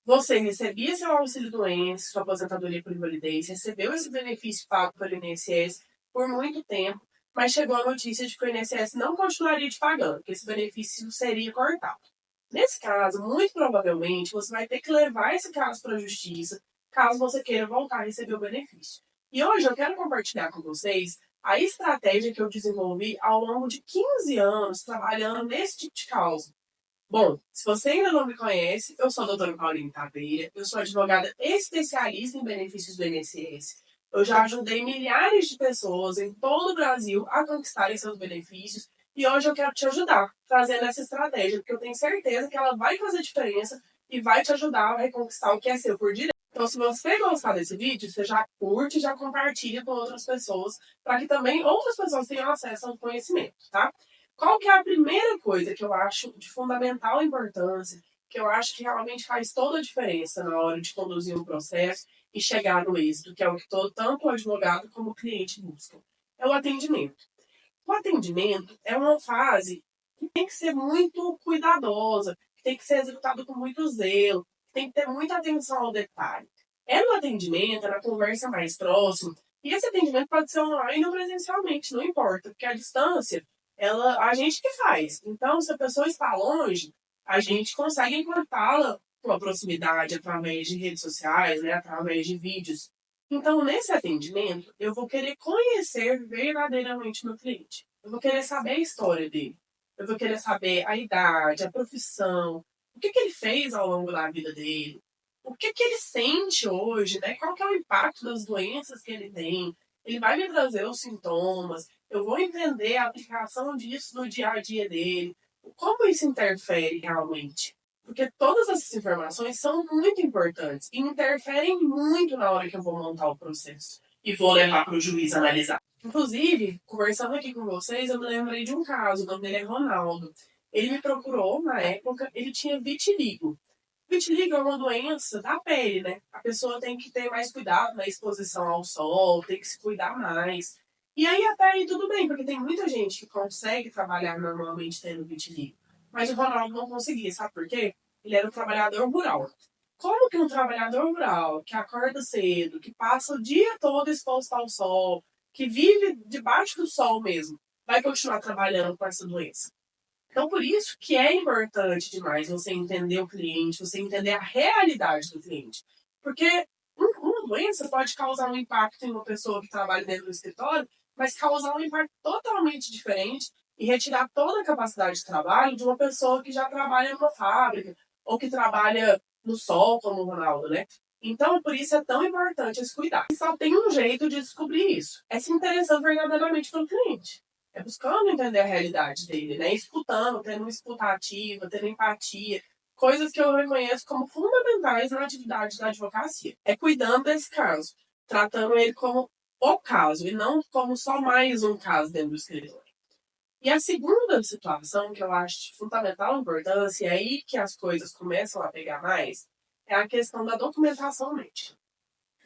Você recebia seu auxílio-doença, sua aposentadoria por invalidez, recebeu esse benefício pago pelo INSS por muito tempo, mas chegou a notícia de que o INSS não continuaria te pagando, que esse benefício seria cortado. Nesse caso, muito provavelmente, você vai ter que levar esse caso para a justiça, caso você queira voltar a receber o benefício. E hoje eu quero compartilhar com vocês a estratégia que eu desenvolvi ao longo de 15 anos trabalhando nesse tipo de causa. Bom, se você ainda não me conhece, eu sou a doutora Pauline Taveira, eu sou advogada especialista em benefícios do INSS. Eu já ajudei milhares de pessoas em todo o Brasil a conquistarem seus benefícios e hoje eu quero te ajudar trazendo essa estratégia, porque eu tenho certeza que ela vai fazer diferença e vai te ajudar a reconquistar o que é seu por direito. Então, se você gostar desse vídeo, você já curte e já compartilha com outras pessoas, para que também outras pessoas tenham acesso ao conhecimento, tá? Qual que é a primeira coisa que eu acho de fundamental importância, que eu acho que realmente faz toda a diferença na hora de conduzir um processo e chegar no êxito, que é o que tanto o advogado como o cliente buscam? É o atendimento. O atendimento é uma fase que tem que ser muito cuidadosa, que tem que ser executado com muito zelo, que tem que ter muita atenção ao detalhe. É no atendimento, é na conversa mais próxima, e esse atendimento pode ser online ou presencialmente, não importa, porque a distância, a gente que faz. Então, se a pessoa está longe, a gente consegue encontrá-la com a proximidade através de redes sociais, né, através de vídeos. Então, nesse atendimento, eu vou querer conhecer verdadeiramente meu cliente. Eu vou querer saber a história dele. Eu vou querer saber a idade, a profissão, o que ele fez ao longo da vida dele, o que ele sente hoje, né? Qual que é o impacto das doenças que ele tem. Ele vai me trazer os sintomas, eu vou entender a aplicação disso no dia a dia dele, como isso interfere realmente. Porque todas essas informações são muito importantes e interferem muito na hora que eu vou montar o processo e vou levar para o juiz analisar. Inclusive, conversando aqui com vocês, eu me lembrei de um caso, o nome dele é Ronaldo. Ele me procurou na época, ele tinha vitiligo. Vitiligo é uma doença da pele, né? A pessoa tem que ter mais cuidado na exposição ao sol, tem que se cuidar mais. E aí até aí tudo bem, porque tem muita gente que consegue trabalhar normalmente tendo vitiligo. Mas o Ronaldo não conseguia, sabe por quê? Ele era um trabalhador rural. Como que um trabalhador rural, que acorda cedo, que passa o dia todo exposto ao sol, que vive debaixo do sol mesmo, vai continuar trabalhando com essa doença? Então, por isso que é importante demais você entender o cliente, você entender a realidade do cliente. Porque uma doença pode causar um impacto em uma pessoa que trabalha dentro do escritório, mas causar um impacto totalmente diferente e retirar toda a capacidade de trabalho de uma pessoa que já trabalha numa fábrica ou que trabalha no sol, como o Ronaldo, né? Então, por isso é tão importante esse cuidar. E só tem um jeito de descobrir isso: é se interessando verdadeiramente pelo cliente. É buscando entender a realidade dele, né? Escutando, tendo uma escuta ativa, tendo empatia, coisas que eu reconheço como fundamentais na atividade da advocacia. É cuidando desse caso, tratando ele como o caso e não como só mais um caso dentro do escritório. E a segunda situação que eu acho de fundamental importância, e é aí que as coisas começam a pegar mais, é a questão da documentação médica.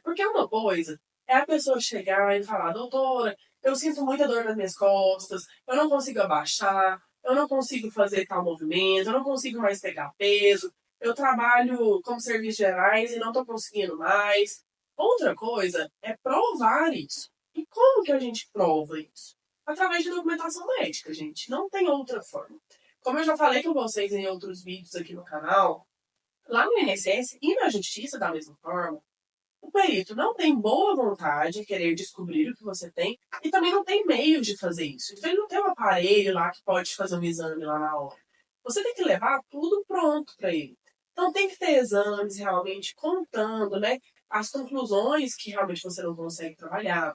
Porque uma coisa é a pessoa chegar e falar: doutora, eu sinto muita dor nas minhas costas, eu não consigo abaixar, eu não consigo fazer tal movimento, eu não consigo mais pegar peso, eu trabalho como serviços gerais e não estou conseguindo mais. Outra coisa é provar isso. E como que a gente prova isso? Através de documentação médica, gente. Não tem outra forma. Como eu já falei com vocês em outros vídeos aqui no canal, lá no INSS e na Justiça, da mesma forma, o perito não tem boa vontade em querer descobrir o que você tem e também não tem meio de fazer isso. Então ele não tem um aparelho lá que pode fazer um exame lá na hora. Você tem que levar tudo pronto para ele. Então tem que ter exames realmente contando, né, as conclusões que realmente você não consegue trabalhar.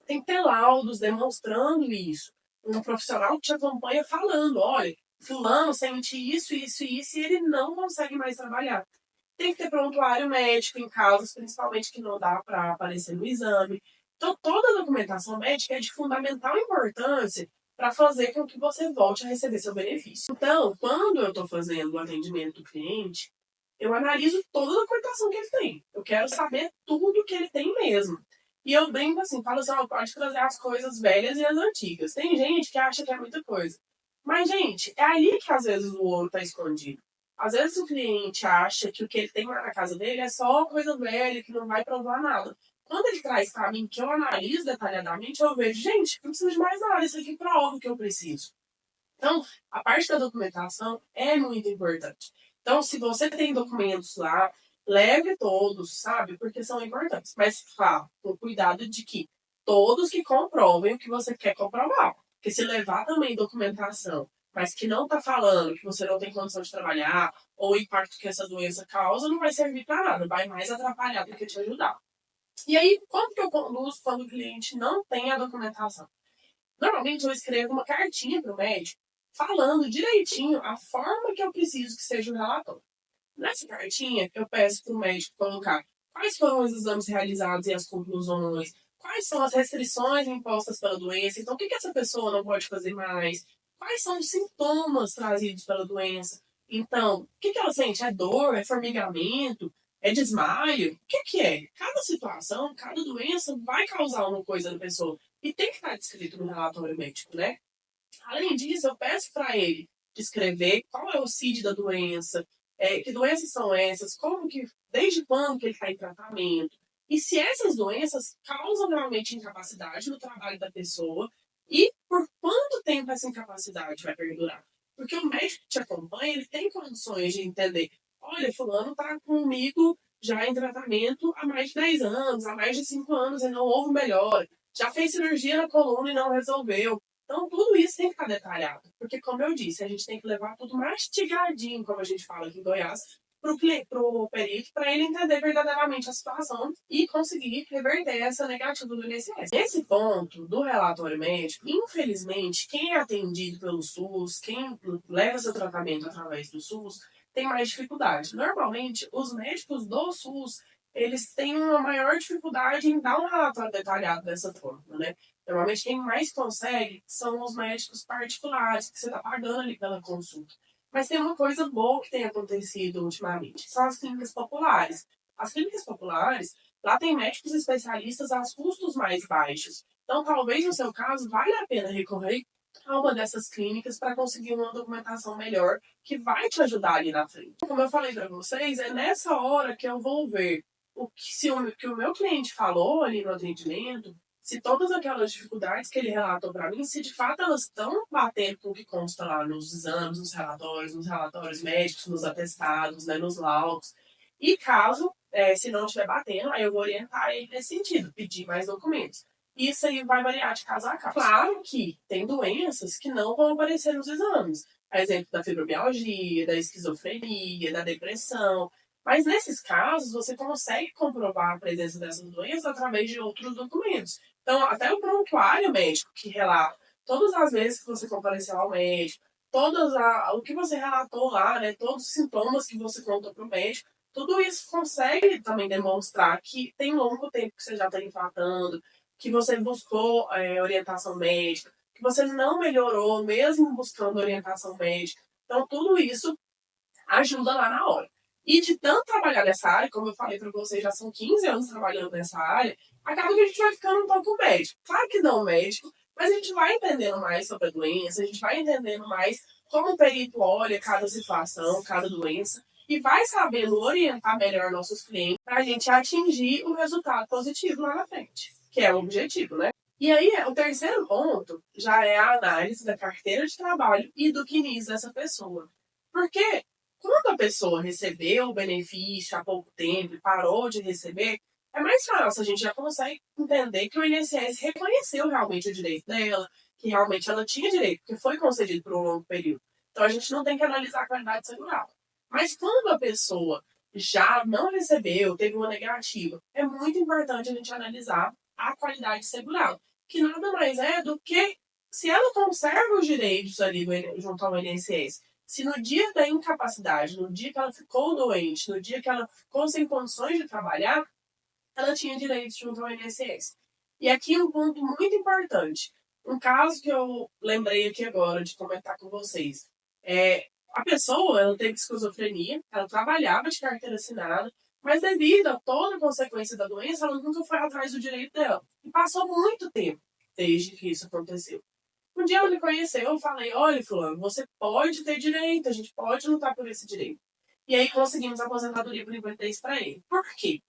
Tem que ter laudos demonstrando isso. Um profissional que te acompanha falando: olha, fulano sente isso, isso e isso, e ele não consegue mais trabalhar. Tem que ter prontuário médico em casos, principalmente, que não dá para aparecer no exame. Então, toda a documentação médica é de fundamental importância para fazer com que você volte a receber seu benefício. Então, quando eu estou fazendo o atendimento do cliente, eu analiso toda a documentação que ele tem. Eu quero saber tudo que ele tem mesmo. E eu brinco assim, falo assim: pode trazer as coisas velhas e as antigas. Tem gente que acha que é muita coisa. Mas, gente, é aí que às vezes o ouro está escondido. Às vezes o cliente acha que o que ele tem lá na casa dele é só coisa velha, que não vai provar nada. Quando ele traz para mim, que eu analiso detalhadamente, eu vejo, gente, não preciso de mais nada, isso aqui prova o que eu preciso. Então, a parte da documentação é muito importante. Então, se você tem documentos lá, leve todos, sabe? Porque são importantes. Mas, claro, com cuidado de que todos que comprovem o que você quer comprovar. Porque se levar também documentação, mas que não está falando que você não tem condição de trabalhar, ou o impacto que essa doença causa, não vai servir para nada. Vai mais atrapalhar do que te ajudar. E aí, como que eu conduzo quando o cliente não tem a documentação? Normalmente eu escrevo uma cartinha para o médico falando direitinho a forma que eu preciso que seja o relatório. Nessa cartinha, eu peço para o médico colocar quais foram os exames realizados e as conclusões, quais são as restrições impostas pela doença, então o que essa pessoa não pode fazer mais, quais são os sintomas trazidos pela doença. Então, o que ela sente? É dor? É formigamento? É desmaio? O que é? Cada situação, cada doença vai causar uma coisa na pessoa. E tem que estar descrito no relatório médico, né? Além disso, eu peço para ele descrever qual é o CID da doença, que doenças são essas, como que, desde quando que ele está em tratamento, e se essas doenças causam realmente incapacidade no trabalho da pessoa e por quanto tempo essa incapacidade vai perdurar. Porque o médico que te acompanha, ele tem condições de entender, olha, fulano está comigo já em tratamento há mais de 10 anos, há mais de 5 anos e não houve melhora. Já fez cirurgia na coluna e não resolveu. Então, tudo isso tem que estar detalhado. Porque, como eu disse, a gente tem que levar tudo mastigadinho, como a gente fala aqui em Goiás, para o perito, para ele entender verdadeiramente a situação e conseguir reverter essa negativa do INSS. Nesse ponto do relatório médico, infelizmente, quem é atendido pelo SUS, quem leva seu tratamento através do SUS, tem mais dificuldade. Normalmente, os médicos do SUS, eles têm uma maior dificuldade em dar um relatório detalhado dessa forma, né? Normalmente quem mais consegue são os médicos particulares, que você está pagando ali pela consulta. Mas tem uma coisa boa que tem acontecido ultimamente, são as clínicas populares. As clínicas populares, lá tem médicos especialistas a custos mais baixos. Então, talvez no seu caso, vale a pena recorrer a uma dessas clínicas para conseguir uma documentação melhor que vai te ajudar ali na frente. Como eu falei para vocês, é nessa hora que eu vou ver que o meu cliente falou ali no atendimento, se todas aquelas dificuldades que ele relatou para mim, se de fato elas estão batendo com o que consta lá nos exames, nos relatórios médicos, nos atestados, né, nos laudos. E caso, se não estiver batendo, aí eu vou orientar ele nesse sentido, pedir mais documentos. Isso aí vai variar de caso a caso. Claro que tem doenças que não vão aparecer nos exames. A exemplo da fibromialgia, da esquizofrenia, da depressão. Mas nesses casos, você consegue comprovar a presença dessas doenças através de outros documentos. Então, até o prontuário médico que relata todas as vezes que você compareceu ao médico, o que você relatou lá, né, todos os sintomas que você contou para o médico, tudo isso consegue também demonstrar que tem longo tempo que você já está tratando, que você buscou orientação médica, que você não melhorou mesmo buscando orientação médica. Então, tudo isso ajuda lá na hora. E de tanto trabalhar nessa área, como eu falei para vocês, já são 15 anos trabalhando nessa área, acaba que a gente vai ficando um pouco médico. Claro que não médico, mas a gente vai entendendo mais sobre a doença, a gente vai entendendo mais como o perito olha cada situação, cada doença, e vai sabendo orientar melhor nossos clientes para a gente atingir um resultado positivo lá na frente, que é o objetivo, né? E aí, o terceiro ponto já é a análise da carteira de trabalho e do CNIS dessa pessoa. Porque quando a pessoa recebeu o benefício há pouco tempo e parou de receber, é mais fácil, a gente já consegue entender que o INSS reconheceu realmente o direito dela, que realmente ela tinha direito, porque foi concedido por um longo período. Então a gente não tem que analisar a qualidade segurada. Mas quando a pessoa já não recebeu, teve uma negativa, é muito importante a gente analisar a qualidade segurada, que nada mais é do que se ela conserva os direitos ali junto ao INSS. Se no dia da incapacidade, no dia que ela ficou doente, no dia que ela ficou sem condições de trabalhar, ela tinha direitos junto ao INSS. E aqui um ponto muito importante. Um caso que eu lembrei aqui agora de comentar com vocês. A pessoa, ela teve esquizofrenia, ela trabalhava de carteira assinada, mas devido a toda a consequência da doença, ela nunca foi atrás do direito dela. E passou muito tempo desde que isso aconteceu. Um dia ela me conheceu, eu falei, olha, fulano, você pode ter direito, a gente pode lutar por esse direito. e aí conseguimos a aposentadoria por invalidez para ele. Por quê?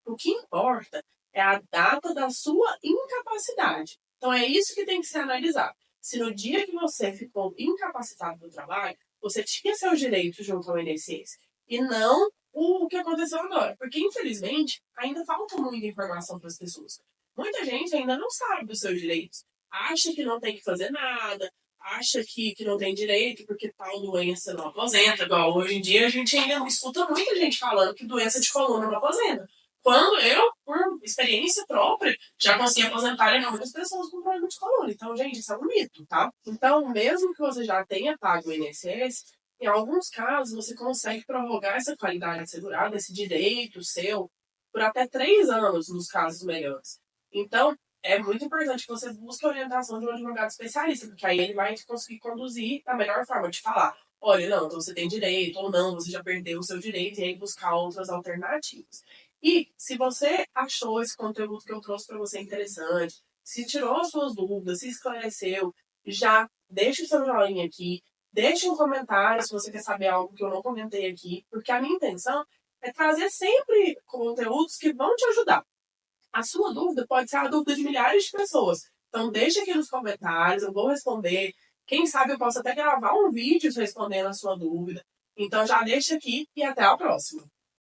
O que importa é a data da sua incapacidade. Então é isso que tem que ser analisado. Se no dia que você ficou incapacitado do trabalho, você tinha seus direitos junto ao INSS e não o que aconteceu agora. Porque, infelizmente, ainda falta muita informação para as pessoas. Muita gente ainda não sabe dos seus direitos. Acha que não tem que fazer nada, acha que não tem direito porque tal doença não aposenta. Igual hoje em dia a gente ainda escuta muita gente falando que doença de coluna não aposenta. Quando eu, por experiência própria, já consegui aposentar inúmeras pessoas com problema de coluna. Então, gente, isso é um mito, tá? Então, mesmo que você já tenha pago o INSS, em alguns casos você consegue prorrogar essa qualidade assegurada, esse direito seu, por até 3 anos, nos casos melhores. Então, é muito importante que você busque a orientação de um advogado especialista, porque aí ele vai te conseguir conduzir da melhor forma, de falar, olha, não, então você tem direito, ou não, você já perdeu o seu direito, e aí buscar outras alternativas. E se você achou esse conteúdo que eu trouxe para você interessante, se tirou as suas dúvidas, se esclareceu, já deixa o seu joinha aqui, deixe um comentário se você quer saber algo que eu não comentei aqui, porque a minha intenção é trazer sempre conteúdos que vão te ajudar. A sua dúvida pode ser a dúvida de milhares de pessoas. Então deixa aqui nos comentários, eu vou responder. Quem sabe eu posso até gravar um vídeo respondendo a sua dúvida. Então já deixa aqui e até a próxima.